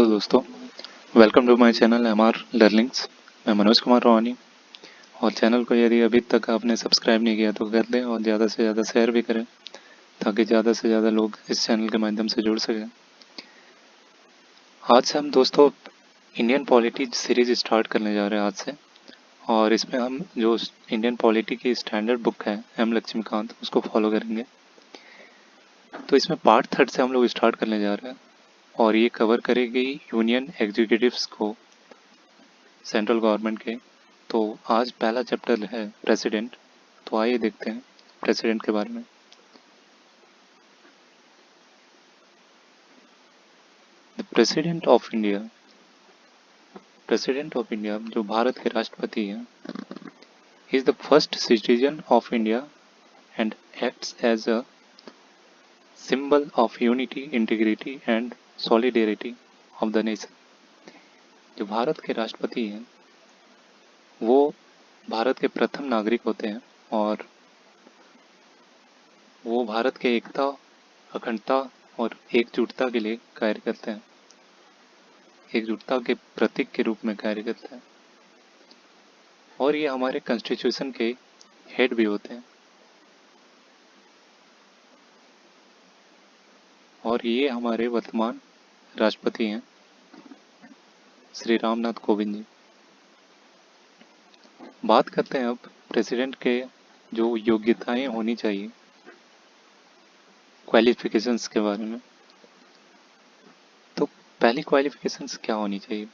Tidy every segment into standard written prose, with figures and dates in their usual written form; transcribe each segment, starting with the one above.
Hello दोस्तों, welcome to my channel MR learnings. मैं मनोज कुमार रोहानी। और चैनल को यदि अभी तक आपने सब्सक्राइब नहीं किया तो कर दें और ज़्यादा से ज़्यादा शेयर भी करें ताकि ज़्यादा से ज़्यादा लोग इस चैनल के माध्यम से जुड़ सकें। आज से हम दोस्तों इंडियन पॉलिटी सीरीज स्टार्ट करने जा रहे हैं आज से। और इसमें हम जो इंडियन पॉलिटी की स्टैंडर्ड बुक है एम लक्ष्मीकांत, उसको फॉलो करेंगे। तो इसमें पार्ट थर्ड से हम लोग स्टार्ट करने जा रहे हैं और ये कवर करेगी यूनियन एग्जीक्यूटिव्स को, सेंट्रल गवर्नमेंट के। तो आज पहला चैप्टर है प्रेसिडेंट। तो आइए देखते हैं प्रेसिडेंट के बारे में। द प्रेसिडेंट ऑफ इंडिया जो भारत के राष्ट्रपति हैं, is the first citizen of India and acts as a symbol of unity, integrity and solidarity of the nation. जो भारत के राष्ट्रपति हैं वो भारत के प्रथम नागरिक होते हैं और वो भारत के एकता, अखंडता और एकजुटता के लिए कार्य करते हैं, एकजुटता के प्रतीक के रूप में कार्य करते हैं। और ये हमारे कॉन्स्टिट्यूशन के हेड भी होते हैं। और ये हमारे वर्तमान राष्ट्रपति हैं श्री रामनाथ कोविंद जी। बात करते हैं अब प्रेसिडेंट के जो योग्यताएं होनी चाहिए, क्वालिफिकेशंस के बारे में। तो पहली क्वालिफिकेशंस क्या होनी चाहिए?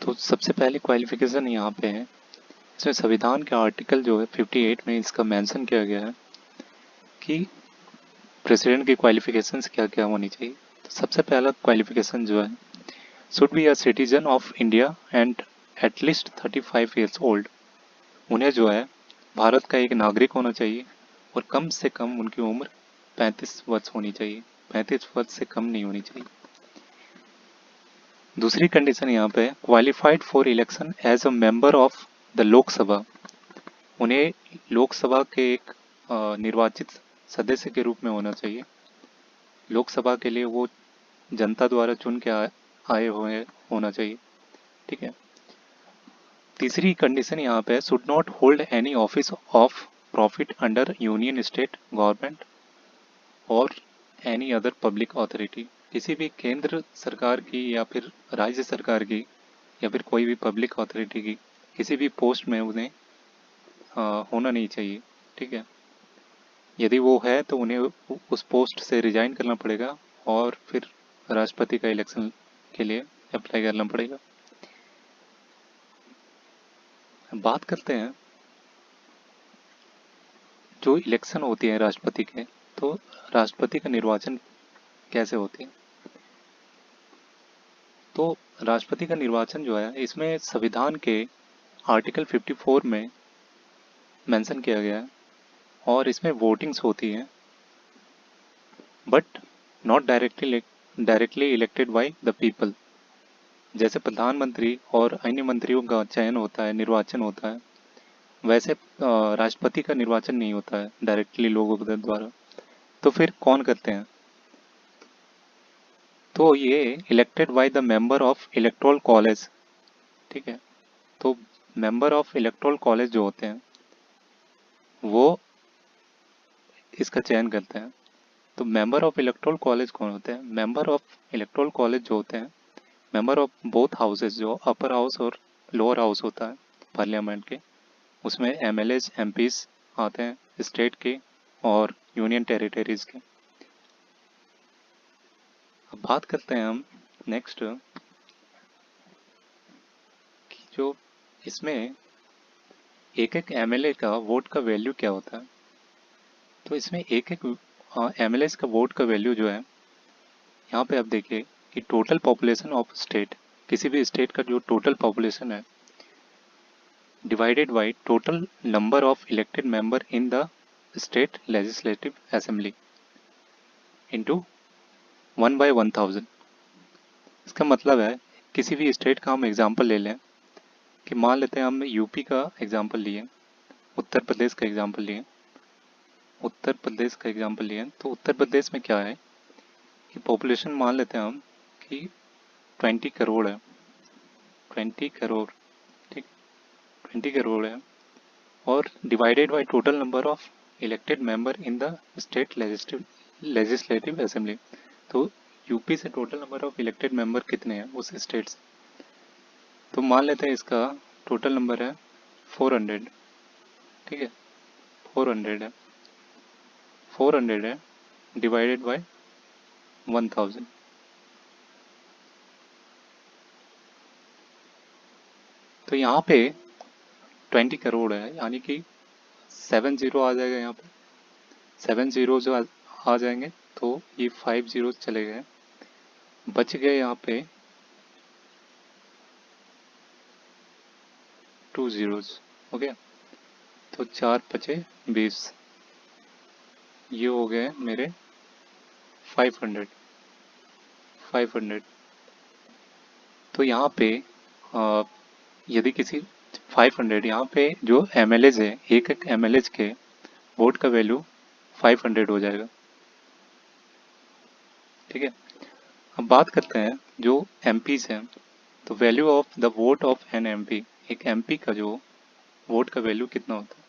तो सबसे पहली क्वालिफिकेशन यहाँ पे है, इसमें संविधान के आर्टिकल जो है 58 में इसका मेंशन किया गया है कि प्रेसिडेंट की क्वालिफिकेशंस क्या क्या होनी चाहिए। तो सबसे पहला क्वालिफिकेशन जो है, should be a citizen of India and at least 35 years old. उन्हें जो है भारत का एक नागरिक होना चाहिए और कम से कम उनकी उम्र 35 वर्ष होनी चाहिए, 35 वर्ष से कम नहीं होनी चाहिए। दूसरी कंडीशन यहाँ पे qualified for election as a member of the Lok Sabha. उन्हें लोकसभा के एक निर्वाचित सदस्य के रूप में होना चाहिए। लोकसभा के लिए वो जनता द्वारा चुन के आए हुए होना चाहिए। ठीक है। तीसरी कंडीशन यहाँ पे, should not hold any office of profit under union state government और एनी अदर पब्लिक अथॉरिटी। किसी भी केंद्र सरकार की या फिर राज्य सरकार की या फिर कोई भी पब्लिक अथॉरिटी की किसी भी पोस्ट में उन्हें होना नहीं चाहिए। ठीक है। यदि वो है तो उन्हें उस पोस्ट से रिजाइन करना पड़ेगा और फिर राष्ट्रपति का इलेक्शन के लिए अप्लाई करना पड़ेगा। बात करते हैं जो इलेक्शन होती है राष्ट्रपति के, तो राष्ट्रपति का निर्वाचन कैसे होती है। तो राष्ट्रपति का निर्वाचन जो है, इसमें संविधान के आर्टिकल 54 में मेंशन किया गया है और इसमें वोटिंग्स होती हैं, but not directly elected by the people. जैसे प्रधानमंत्री और अन्य मंत्रियों का चयन होता है, निर्वाचन होता है, वैसे राष्ट्रपति का निर्वाचन नहीं होता है डायरेक्टली लोगों के द्वारा। तो फिर कौन करते हैं? तो ये elected by the member of electoral college. ठीक है। तो मेंबर ऑफ इलेक्टोरल कॉलेज जो होते हैं वो इसका चयन करते हैं। तो मेंबर ऑफ इलेक्टोरल कॉलेज कौन होते हैं? मेंबर ऑफ इलेक्टोरल कॉलेज जो होते हैं, मेंबर ऑफ बोथ हाउसेज, जो अपर हाउस और लोअर हाउस होता है पार्लियामेंट के, उसमें एमएलएज एमपीज आते हैं स्टेट के और यूनियन टेरिटरीज के। अब बात करते हैं हम नेक्स्ट कि जो इसमें एक एक एमएलए का वोट का वैल्यू क्या होता है। तो इसमें एक एक एमएलए का वोट का वैल्यू जो है, यहाँ पे आप देखिए कि टोटल पॉपुलेशन ऑफ स्टेट, किसी भी स्टेट का जो टोटल पॉपुलेशन है divided by total number of elected member in the state legislative assembly into 1/1000। इसका मतलब है किसी भी स्टेट का हम एग्जांपल ले लें कि मान लेते हैं हम यूपी का एग्जांपल लिए, उत्तर प्रदेश का एग्जांपल लिए, तो उत्तर प्रदेश में क्या है कि पॉपुलेशन मान लेते हैं हम कि 20 करोड़ है, 20 करोड़, ठीक, 20 करोड़ है, और divided by total number of elected member in the state legislative assembly. तो यूपी से total number of elected member कितने हैं उस स्टेट से, तो मान लेते हैं इसका टोटल नंबर है 400, ठीक है, 400 है, 400 है डिवाइडेड बाय 1000, तो यहाँ पे 20 करोड़ है, यानी कि 7 जीरो आ जाएगा यहाँ पे, 7 जीरो जो आ जाएंगे, तो ये 5 जीरो चले गए, बच गए यहाँ पे 2 जीरोज, हो गया, तो 4 बचे 20, ये हो गए मेरे 500, 500। तो यहाँ पे यदि किसी 500, यहाँ पे जो एमएलएज है, एक एक एमएलएज के वोट का वैल्यू 500 हो जाएगा, ठीक है। अब बात करते हैं जो एमपीज हैं, तो value of the vote of an MP, एक एमपी का जो वोट का वैल्यू कितना होता है,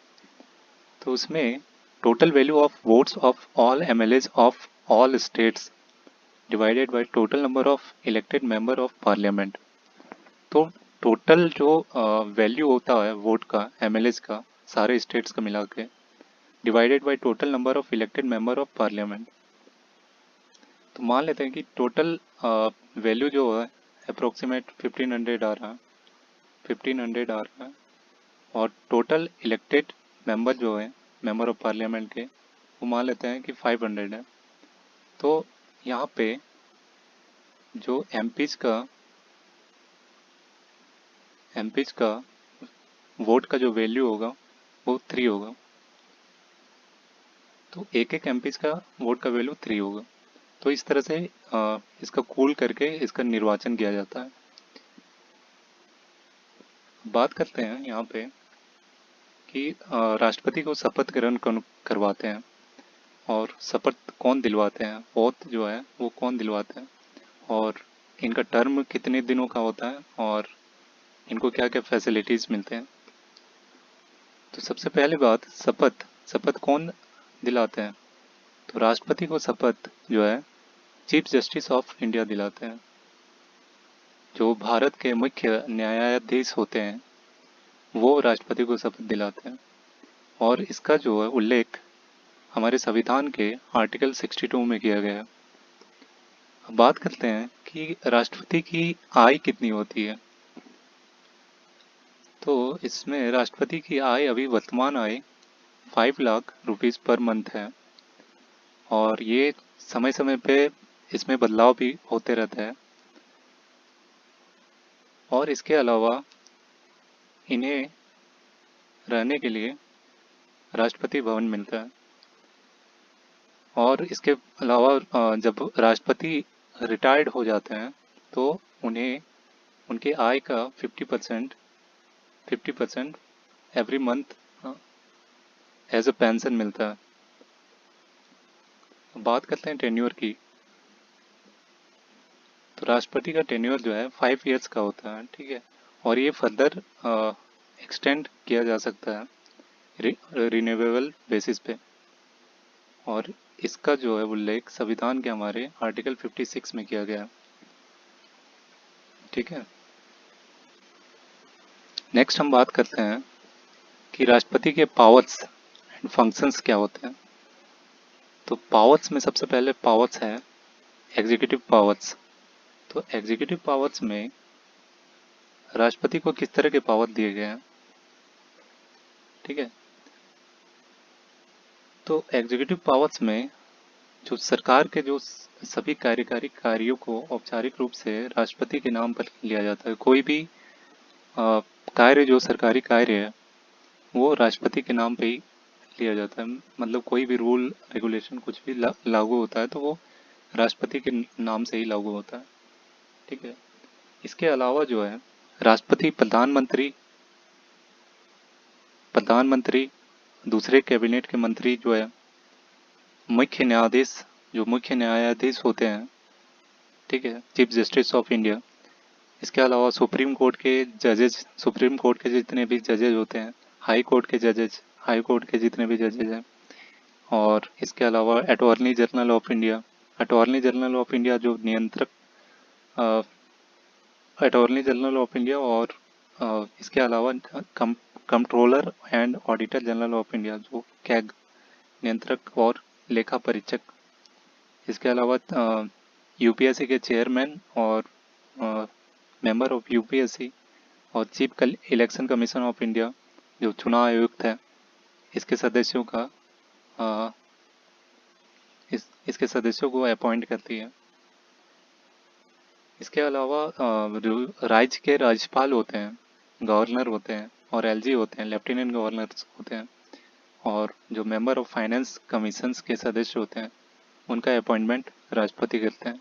तो उसमें total value of votes of all MLAs of all states divided by total number of elected member of parliament. तो टोटल जो वैल्यू होता है वोट का एमएलएज का सारे स्टेट्स का मिला के, divided by total number of elected member of parliament. तो मान लेते हैं कि टोटल वैल्यू जो है अप्रोक्सीमेट 1500 आ रहा है, 1500 आ रहा है, और टोटल इलेक्टेड मेंबर जो है मेंबर ऑफ पार्लियामेंट के, वो मान लेते हैं कि 500 है। तो यहाँ पे जो एमपीज का वोट का जो वैल्यू होगा वो 3 होगा, तो एक एक एमपीज का वोट का वैल्यू 3 होगा। तो इस तरह से इसका कूल करके इसका निर्वाचन किया जाता है। बात करते हैं यहाँ पे कि राष्ट्रपति को शपथ ग्रहण करवाते हैं, और शपथ कौन दिलवाते हैं, ओथ जो है वो कौन दिलवाते हैं, और इनका टर्म कितने दिनों का होता है, और इनको क्या क्या फैसिलिटीज़ मिलते हैं। तो सबसे पहले बात, शपथ, शपथ कौन दिलाते हैं, तो राष्ट्रपति को शपथ जो है चीफ जस्टिस ऑफ इंडिया दिलाते हैं, जो भारत के मुख्य न्यायाधीश होते हैं वो राष्ट्रपति को शपथ दिलाते हैं। और इसका जो है उल्लेख हमारे संविधान के आर्टिकल 62 में किया गया है। अब बात करते हैं कि राष्ट्रपति की आय कितनी होती है, तो इसमें राष्ट्रपति की आय अभी वर्तमान आय 5 लाख रुपीज़ पर मंथ है, और ये समय समय पे इसमें बदलाव भी होते रहता है। और इसके अलावा इन्हें रहने के लिए राष्ट्रपति भवन मिलता है, और इसके अलावा जब राष्ट्रपति रिटायर्ड हो जाते हैं तो उन्हें उनके आय का 50% every month as a pension मिलता है। बात करते हैं टेन्योर की, तो राष्ट्रपति का टेन्योर जो है 5 ईयर्स का होता है, ठीक है, और ये फर्दर एक्सटेंड किया जा सकता है रिन्यूएबल बेसिस पे, और इसका जो है उल्लेख संविधान के हमारे आर्टिकल 56 में किया गया है, ठीक है। नेक्स्ट हम बात करते हैं कि राष्ट्रपति के पावर्स एंड फंक्शंस क्या होते हैं। तो पावर्स में सबसे पहले पावर्स है एग्जीक्यूटिव पावर्स। तो एग्जीक्यूटिव पावर्स में राष्ट्रपति को किस तरह के पावर दिए गए हैं, ठीक है। तो एग्जीक्यूटिव पावर्स में जो सरकार के जो सभी कार्यकारी कार्यों को औपचारिक रूप से राष्ट्रपति के नाम पर लिया जाता है। कोई भी कार्य जो सरकारी कार्य है वो राष्ट्रपति के नाम पे ही लिया जाता है, मतलब कोई भी रूल रेगुलेशन कुछ भी लागू होता है तो वो राष्ट्रपति के नाम से ही लागू होता है, ठीक है। इसके अलावा जो है राष्ट्रपति प्रधानमंत्री दूसरे कैबिनेट के मंत्री जो है मुख्य न्यायाधीश होते हैं, ठीक है, चीफ जस्टिस ऑफ इंडिया, इसके अलावा सुप्रीम कोर्ट के जितने भी जजेज होते हैं, हाई कोर्ट के जितने भी जजेज हैं, और इसके अलावा अटॉर्नी जनरल ऑफ इंडिया जो नियंत्रक, अटॉर्नी जनरल ऑफ इंडिया, और इसके अलावा controller and auditor general of India जो कैग, नियंत्रक और लेखा परीक्षक। इसके अलावा यूपीएससी के चेयरमैन और मेंबर ऑफ यूपीएससी और chief election commission of India जो चुनाव आयुक्त है, इसके सदस्यों का अ, इसके सदस्यों को अपॉइंट करती है। इसके अलावा राज्य के राज्यपाल होते हैं, गवर्नर होते हैं और एलजी होते हैं, लेफ्टिनेंट गवर्नर होते हैं, और जो मेंबर ऑफ फाइनेंस कमीशंस के सदस्य होते हैं उनका अपॉइंटमेंट राष्ट्रपति करते हैं।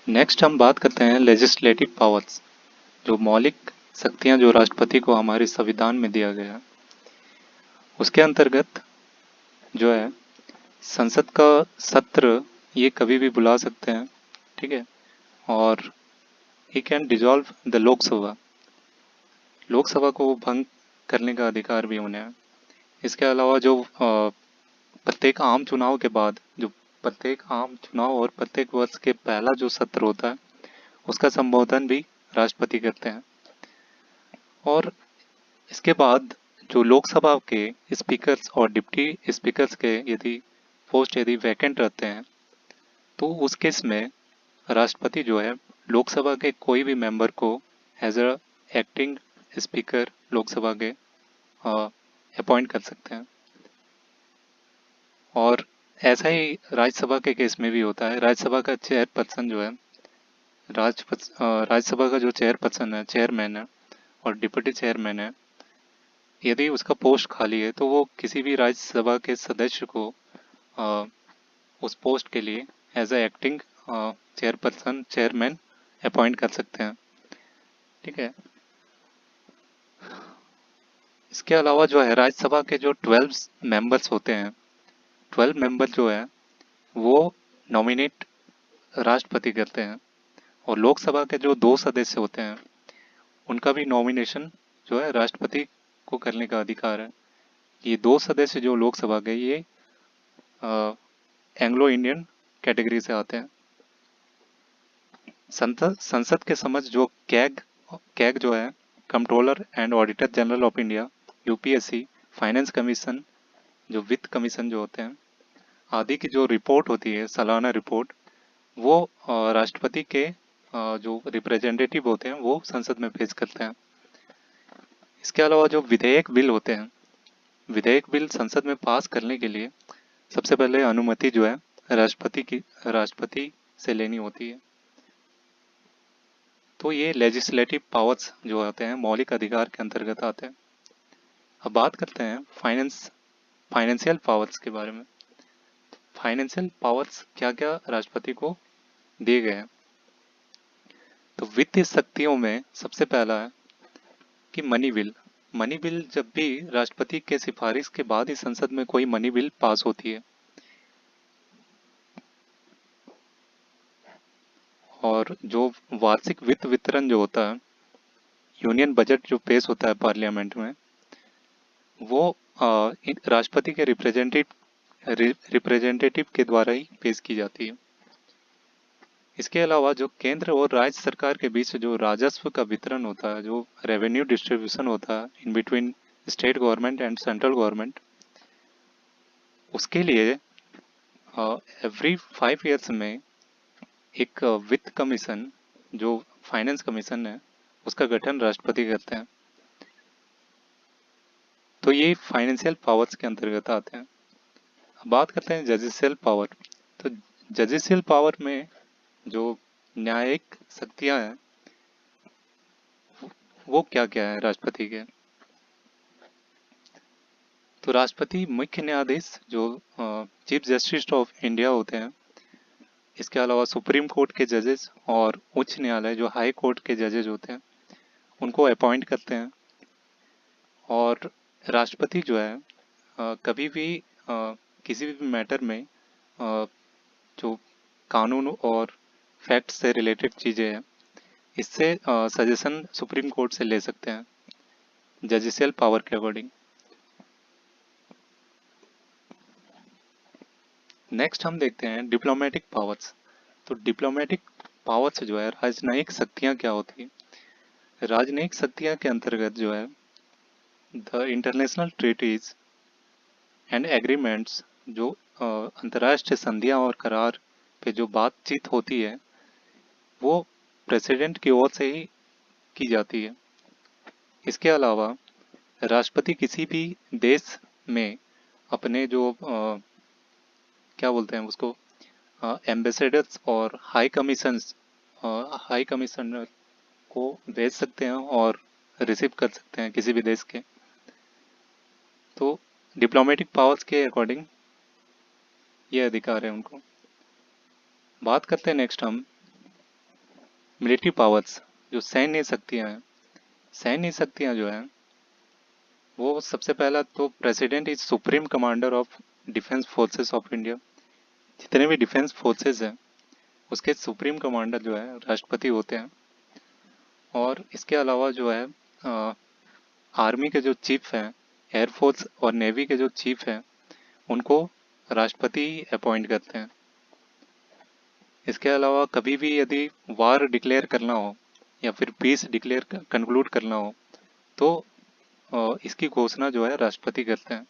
नेक्स्ट हम बात करते हैं लेजिस्लेटिव पावर्स, जो मौलिक शक्तियां जो राष्ट्रपति को हमारे संविधान में दिया गया है। उसके अंतर्गत जो है संसद का सत्र ये कभी भी बुला सकते हैं, ठीक है, और he can dissolve the Lok Sabha, Lok Sabha को भंग करने का अधिकार भी उन्हें है। इसके अलावा जो प्रत्येक आम चुनाव के बाद जो प्रत्येक आम चुनाव और प्रत्येक वर्ष के पहला जो सत्र होता है उसका संबोधन भी राष्ट्रपति करते हैं। और इसके बाद जो लोकसभा के स्पीकर्स और डिप्टी स्पीकर्स के यदि वैकेंट रहते हैं तो उस केस में राष्ट्रपति जो है लोकसभा के कोई भी मेंबर को as a acting speaker Lok Sabha के अपॉइंट कर सकते हैं। और ऐसा ही राज्यसभा के केस में भी होता है। राज्यसभा का चेयरपर्सन जो है राज्यसभा का जो चेयरमैन है और डिप्टी चेयरमैन है, यदि उसका पोस्ट खाली है तो वो किसी भी राज्यसभा के सदस्य को अ, उस पोस्ट के लिए as a acting chairman appoint कर सकते हैं, ठीक है। इसके अलावा जो है राज्यसभा के जो 12 मेंबर्स होते हैं, 12 मेंबर जो है वो नॉमिनेट राष्ट्रपति करते हैं, और लोकसभा के जो 2 सदस्य होते हैं उनका भी नॉमिनेशन जो है राष्ट्रपति को करने का अधिकार है। ये 2 सदस्य जो लोकसभा के ये एंग्लो इंडियन कैटेगरी से आते हैं। संसद के समक्ष जो कैग जो है controller and auditor general of India, UPSC, finance commission जो वित्त कमीशन जो होते हैं आदि की जो रिपोर्ट होती है, सालाना रिपोर्ट, वो राष्ट्रपति के जो रिप्रेजेंटेटिव होते हैं वो संसद में पेश करते हैं। इसके अलावा जो विधेयक बिल संसद में पास करने के लिए सबसे पहले अनुमति जो है राष्ट्रपति से लेनी होती है। तो ये लेजिस्लेटिव पावर्स जो होते हैं मौलिक अधिकार के अंतर्गत आते हैं। अब बात करते हैं फाइनेंशियल पावर्स के बारे में। फाइनेंशियल पावर्स क्या क्या राष्ट्रपति को दिए गए हैं। तो वित्तीय शक्तियों में सबसे पहला है कि मनी बिल जब भी राष्ट्रपति के सिफारिश के बाद ही संसद में कोई मनी बिल पास होती है, और जो वार्षिक वित्त वितरण जो होता है, यूनियन बजट जो पेश होता है पार्लियामेंट में, वो राष्ट्रपति के रिप्रेजेंटेटिव के द्वारा ही पेश की जाती है। इसके अलावा जो केंद्र और राज्य सरकार के बीच जो राजस्व का वितरण होता है, जो रेवेन्यू डिस्ट्रीब्यूशन होता है in between state government and central government, उसके लिए एवरी 5 ईयर्स में एक वित्त कमीशन जो फाइनेंस कमीशन है उसका गठन राष्ट्रपति करते हैं। तो ये फाइनेंशियल पावर्स के अंतर्गत आते हैं। अब बात करते हैं जजिशियल पावर। तो जजिशियल पावर में जो न्यायिक शक्तियां हैं वो क्या क्या है राष्ट्रपति के। तो राष्ट्रपति मुख्य न्यायाधीश जो चीफ जस्टिस ऑफ इंडिया होते हैं, इसके अलावा सुप्रीम कोर्ट के जजेस और उच्च न्यायालय जो हाई कोर्ट के जजेस होते हैं उनको अपॉइंट करते हैं। और राष्ट्रपति जो है कभी भी किसी भी मैटर में जो कानून और फैक्ट से रिलेटेड चीज़ें हैं इससे सजेशन सुप्रीम कोर्ट से ले सकते हैं जजिशियल पावर के अकॉर्डिंग। नेक्स्ट हम देखते हैं डिप्लोमेटिक पावर्स। तो डिप्लोमेटिक पावर्स जो है राजनयिक शक्तियां क्या होती है। राजनयिक शक्तियां के अंतर्गत जो है the international treaties and agreements, जो अंतर्राष्ट्रीय संधियां और करार पे जो बातचीत होती है वो प्रेसिडेंट की ओर से ही की जाती है। इसके अलावा राष्ट्रपति किसी भी देश में अपने जो क्या बोलते हैं उसको एम्बेसडर्स और हाई कमिश्नर को भेज सकते हैं और रिसीव कर सकते हैं किसी भी देश के। तो डिप्लोमेटिक पावर्स के अकॉर्डिंग ये अधिकार है उनको। बात करते हैं नेक्स्ट हम मिलिट्री पावर्स, जो सैन्य शक्तियां हैं। सैन्य शक्तियां जो हैं वो सबसे पहला तो president is supreme commander of defence forces of India. जितने भी डिफेंस फोर्सेस हैं उसके सुप्रीम कमांडर जो है राष्ट्रपति होते हैं। और इसके अलावा जो है आर्मी के जो चीफ हैं, एयरफोर्स और नेवी के जो चीफ हैं उनको राष्ट्रपति अपॉइंट करते हैं। इसके अलावा कभी भी यदि वार डिक्लेयर करना हो या फिर पीस डिक्लेयर कंक्लूड करना हो तो इसकी घोषणा जो है राष्ट्रपति करते हैं।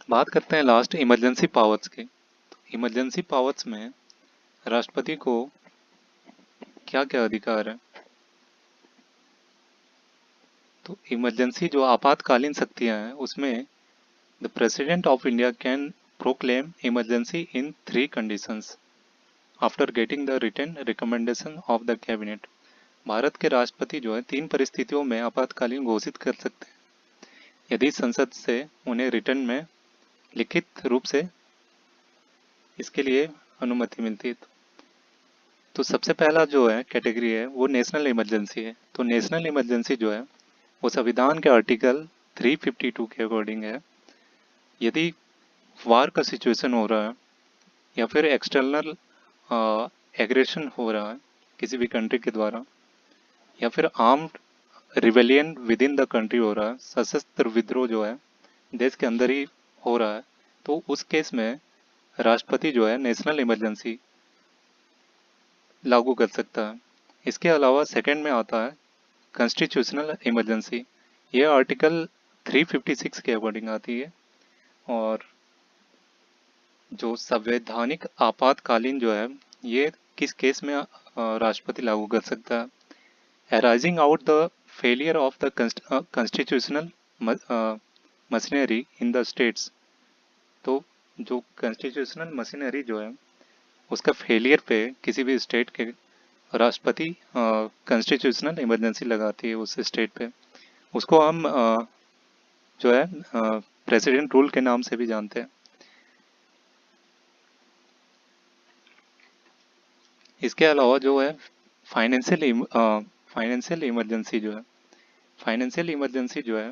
बात करते हैं लास्ट इमरजेंसी पावर्स की। इमरजेंसी पावर्स में राष्ट्रपति को क्या क्या अधिकार है। तो इमरजेंसी जो आपातकालीन शक्तियां हैं उसमें the president of India can proclaim emergency in 3 conditions after getting the written recommendation of the cabinet. Bharat के राष्ट्रपति जो है 3 परिस्थितियों में आपातकालीन घोषित कर सकते हैं यदि संसद से उन्हें रिटर्न में लिखित रूप से इसके लिए अनुमति मिलती है। तो सबसे पहला जो है कैटेगरी है वो नेशनल इमरजेंसी है। तो नेशनल इमरजेंसी जो है वो संविधान के आर्टिकल 352 के अकॉर्डिंग है। यदि वार का सिचुएशन हो रहा है या फिर एक्सटर्नल एग्रेशन हो रहा है किसी भी कंट्री के द्वारा, या फिर armed rebellion with in the country हो रहा है, सशस्त्र विद्रोह जो है देश के अंदर ही हो रहा है, तो उस केस में राष्ट्रपति जो है नेशनल इमरजेंसी लागू कर सकता है। इसके अलावा सेकंड में आता है कॉन्स्टिट्यूशनल इमरजेंसी। ये आर्टिकल 356 के अकॉर्डिंग आती है और जो संवैधानिक आपातकालीन जो है ये किस केस में राष्ट्रपति लागू कर सकता है। Arising out the failure of the constitutional machinery in the states. तो जो कॉन्स्टिट्यूशनल मशीनरी जो है उसका फेलियर पे किसी भी स्टेट के राष्ट्रपति कॉन्स्टिट्यूशनल इमरजेंसी लगाती है उस स्टेट पे। उसको हम जो है प्रेसिडेंट रूल के नाम से भी जानते हैं। इसके अलावा जो है फाइनेंशियल इमरजेंसी जो है फाइनेंशियल इमरजेंसी जो है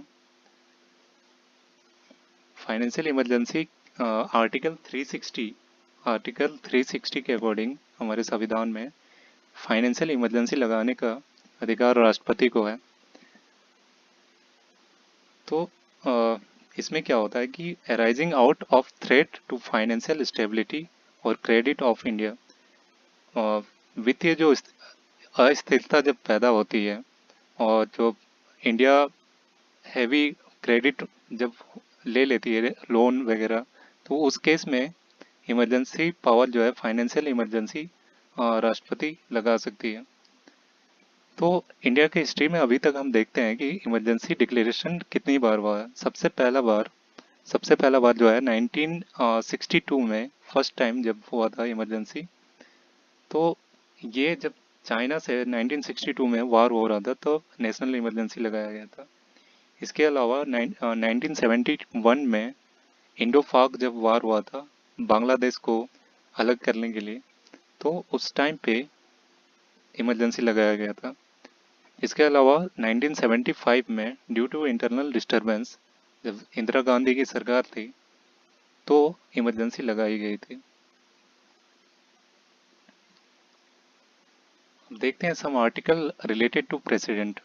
फाइनेंशियल इमरजेंसी आर्टिकल 360 के अकॉर्डिंग हमारे संविधान में फाइनेंशियल इमरजेंसी लगाने का अधिकार राष्ट्रपति को है। तो इसमें क्या होता है कि arising out of threat to financial stability और क्रेडिट ऑफ इंडिया, वित्तीय जो अस्थिरता जब पैदा होती है और जो इंडिया हैवी क्रेडिट जब ले लेती है लोन वगैरह, तो उस केस में इमरजेंसी पावर जो है फाइनेंशियल इमरजेंसी राष्ट्रपति लगा सकती है। तो इंडिया के हिस्ट्री में अभी तक हम देखते हैं कि इमरजेंसी डिक्लेरेशन कितनी बार हुआ है। सबसे पहला बार जो है 1962 में फर्स्ट टाइम जब हुआ था इमरजेंसी। तो ये जब चाइना से 1962 में वार हो रहा था तो नेशनल इमरजेंसी लगाया गया था। इसके अलावा 1971 में इंडो पाक जब वार हुआ था बांग्लादेश को अलग करने के लिए, तो उस टाइम पे इमरजेंसी लगाया गया था। इसके अलावा 1975 में ड्यू टू इंटरनल डिस्टरबेंस जब इंदिरा गांधी की सरकार थी तो इमरजेंसी लगाई गई थी। अब देखते हैं some article related to president.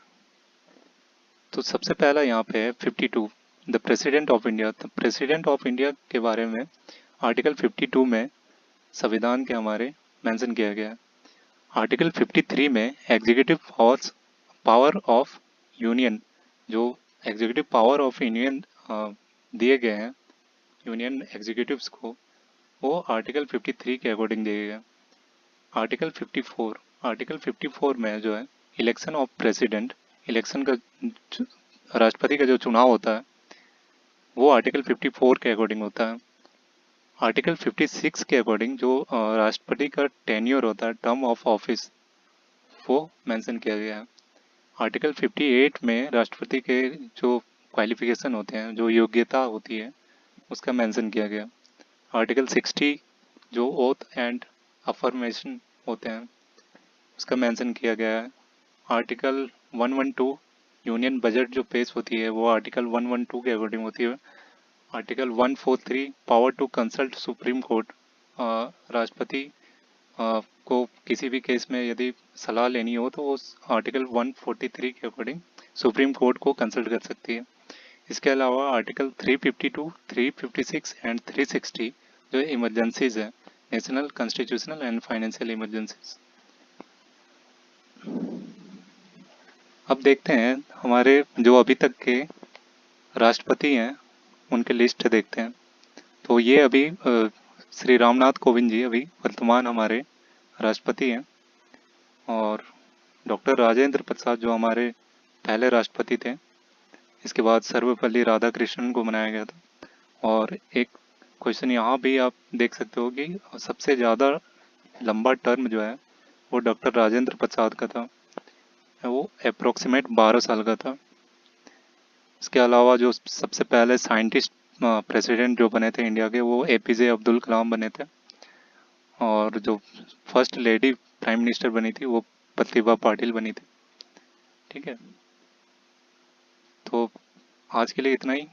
तो सबसे पहला यहाँ पे है 52, the president of India. The president of India के बारे में आर्टिकल 52 में संविधान के हमारे मेंशन किया गया है। आर्टिकल 53 में एग्जीक्यूटिव पावर ऑफ यूनियन, जो एग्जीक्यूटिव पावर ऑफ यूनियन दिए गए हैं यूनियन एग्जीक्यूटिव्स को, वो आर्टिकल 53 के अकॉर्डिंग दिए गए हैं। आर्टिकल 54 में जो है इलेक्शन ऑफ प्रेसिडेंट, इलेक्शन का राष्ट्रपति का जो चुनाव होता है वो आर्टिकल 54 के अकॉर्डिंग होता है। आर्टिकल 56 के अकॉर्डिंग जो राष्ट्रपति का टेन्योर होता है, टर्म ऑफ ऑफिस, वो मेंशन किया गया है। आर्टिकल 58 में राष्ट्रपति के जो क्वालिफिकेशन होते हैं, जो योग्यता होती है, उसका मेंशन किया गया। आर्टिकल 60 जो ओथ एंड अफर्मेशन होते हैं, उसका मेंशन किया गया है। आर्टिकल 112 यूनियन बजट जो पेश होती है वो आर्टिकल 112 के अकॉर्डिंग होती है। Article 143 power to consult supreme court, राष्ट्रपति को किसी भी केस में यदि सलाह लेनी हो तो उस आर्टिकल 143 के अकॉर्डिंग सुप्रीम कोर्ट को कंसल्ट कर सकती है। इसके अलावा आर्टिकल 352, 356 एंड 360 जो इमरजेंसीज है, national constitutional and financial emergencies. अब देखते हैं हमारे जो अभी तक के राष्ट्रपति हैं उनके लिस्ट देखते हैं। तो ये अभी श्री रामनाथ कोविंद जी अभी वर्तमान हमारे राष्ट्रपति हैं, और डॉक्टर राजेंद्र प्रसाद जो हमारे पहले राष्ट्रपति थे। इसके बाद सर्वपल्ली राधाकृष्णन को बनाया गया था। और एक क्वेश्चन यहाँ भी आप देख सकते हो कि सबसे ज़्यादा लंबा टर्म जो है वो डॉक्टर राजेंद्र प्रसाद का था, वो अप्रोक्सीमेट 12 साल का था। इसके अलावा जो सबसे पहले साइंटिस्ट प्रेसिडेंट जो बने थे इंडिया के, वो एपीजे अब्दुल कलाम बने थे। और जो फर्स्ट लेडी प्राइम मिनिस्टर बनी थी वो प्रतिभा पाटिल बनी थी। ठीक है, तो आज के लिए इतना ही।